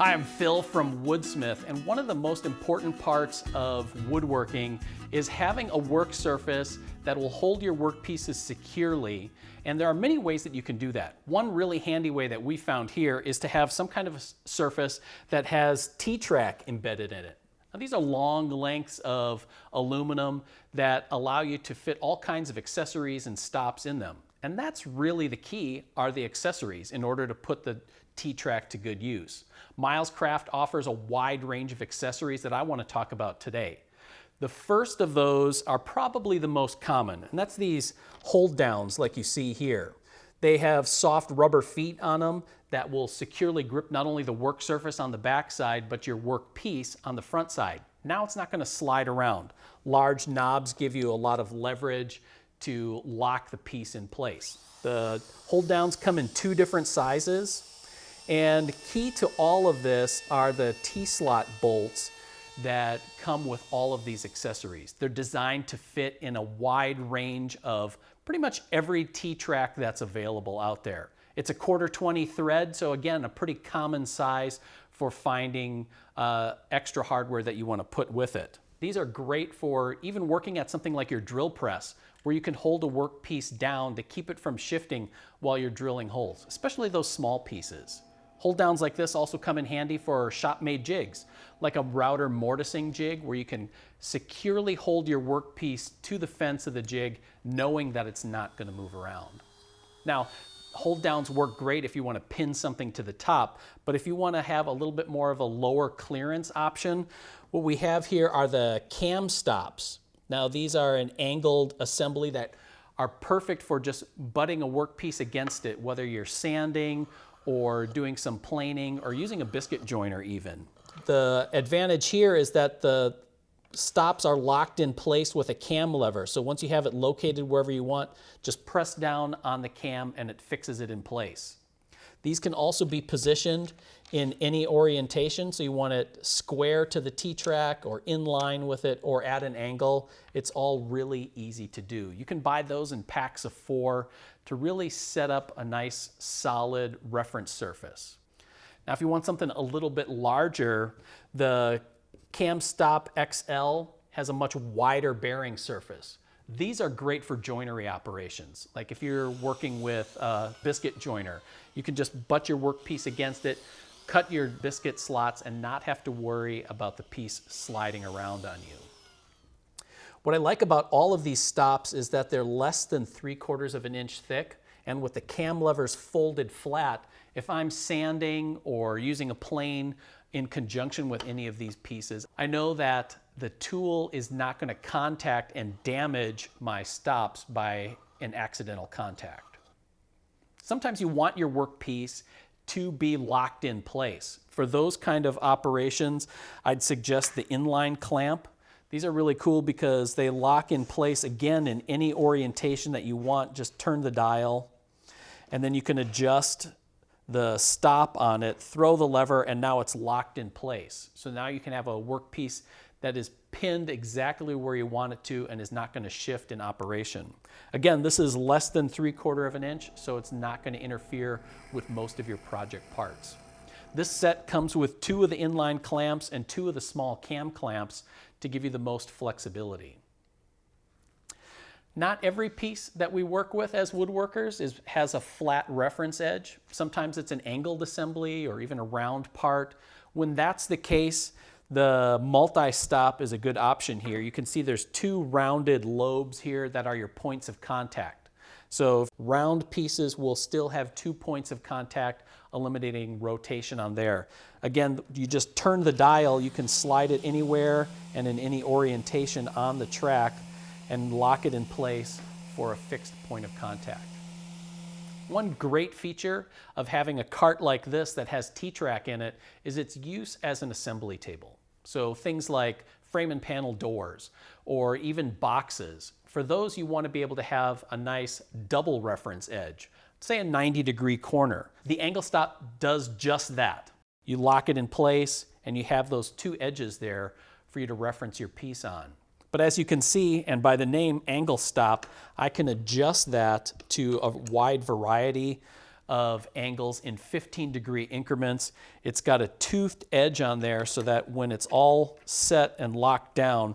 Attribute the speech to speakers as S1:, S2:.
S1: Hi, I'm Phil from Woodsmith, and one of the most important parts of woodworking is having a work surface that will hold your workpieces securely, and there are many ways that you can do that. One really handy way that we found here is to have some kind of a surface that has T-track embedded in it. Now, these are long lengths of aluminum that allow you to fit all kinds of accessories and stops in them. And that's really the key, are the accessories, in order to put the T-track to good use. Milescraft offers a wide range of accessories that I want to talk about today. The first of those are probably the most common, and that's these hold downs like you see here. They have soft rubber feet on them that will securely grip not only the work surface on the back side, but your work piece on the front side. Now it's not going to slide around. Large knobs give you a lot of leverage to lock the piece in place. The hold downs come in two different sizes, and key to all of this are the T-slot bolts that come with all of these accessories. They're designed to fit in a wide range of pretty much every T-track that's available out there. It's a 1/4-20 thread, so again, a pretty common size for finding extra hardware that you want to put with it. These are great for even working at something like your drill press, where you can hold a workpiece down to keep it from shifting while you're drilling holes, especially those small pieces. Hold downs like this also come in handy for shop-made jigs, like a router mortising jig, where you can securely hold your workpiece to the fence of the jig, knowing that it's not going to move around. Now, hold downs work great if you want to pin something to the top, but if you want to have a little bit more of a lower clearance option, what we have here are the cam stops. Now, these are an angled assembly that are perfect for just butting a workpiece against it, whether you're sanding or doing some planing or using a biscuit joiner even. The advantage here is that the stops are locked in place with a cam lever. So once you have it located wherever you want, just press down on the cam and it fixes it in place. These can also be positioned in any orientation. So you want it square to the T-track or in line with it or at an angle. It's all really easy to do. You can buy those in packs of 4 to really set up a nice solid reference surface. Now, if you want something a little bit larger, the CamStop XL has a much wider bearing surface. These are great for joinery operations. Like if you're working with a biscuit joiner, you can just butt your workpiece against it, cut your biscuit slots, and not have to worry about the piece sliding around on you. What I like about all of these stops is that they're less than 3/4 of an inch thick, and with the cam levers folded flat, if I'm sanding or using a plane in conjunction with any of these pieces, I know that the tool is not going to contact and damage my stops by an accidental contact. Sometimes you want your workpiece to be locked in place. For those kind of operations, I'd suggest the inline clamp. These are really cool because they lock in place again in any orientation that you want. Just turn the dial, and then you can adjust the stop on it, throw the lever, and now it's locked in place. So now you can have a workpiece that is pinned exactly where you want it to and is not going to shift in operation. Again, this is less than 3/4 of an inch, so it's not going to interfere with most of your project parts. This set comes with 2 of the inline clamps and 2 of the small cam clamps to give you the most flexibility. Not every piece that we work with as woodworkers has a flat reference edge. Sometimes it's an angled assembly or even a round part. When that's the case, the MultiStop is a good option here. You can see there's 2 rounded lobes here that are your points of contact. So round pieces will still have 2 points of contact, eliminating rotation on there. Again, you just turn the dial, you can slide it anywhere and in any orientation on the track and lock it in place for a fixed point of contact. One great feature of having a cart like this that has T-track in it is its use as an assembly table. So things like frame and panel doors or even boxes. For those, you want to be able to have a nice double reference edge, say a 90-degree corner. The AngleStop does just that. You lock it in place and you have those 2 edges there for you to reference your piece on. But as you can see, and by the name AngleStop, I can adjust that to a wide variety of angles in 15-degree increments. It's got a toothed edge on there so that when it's all set and locked down,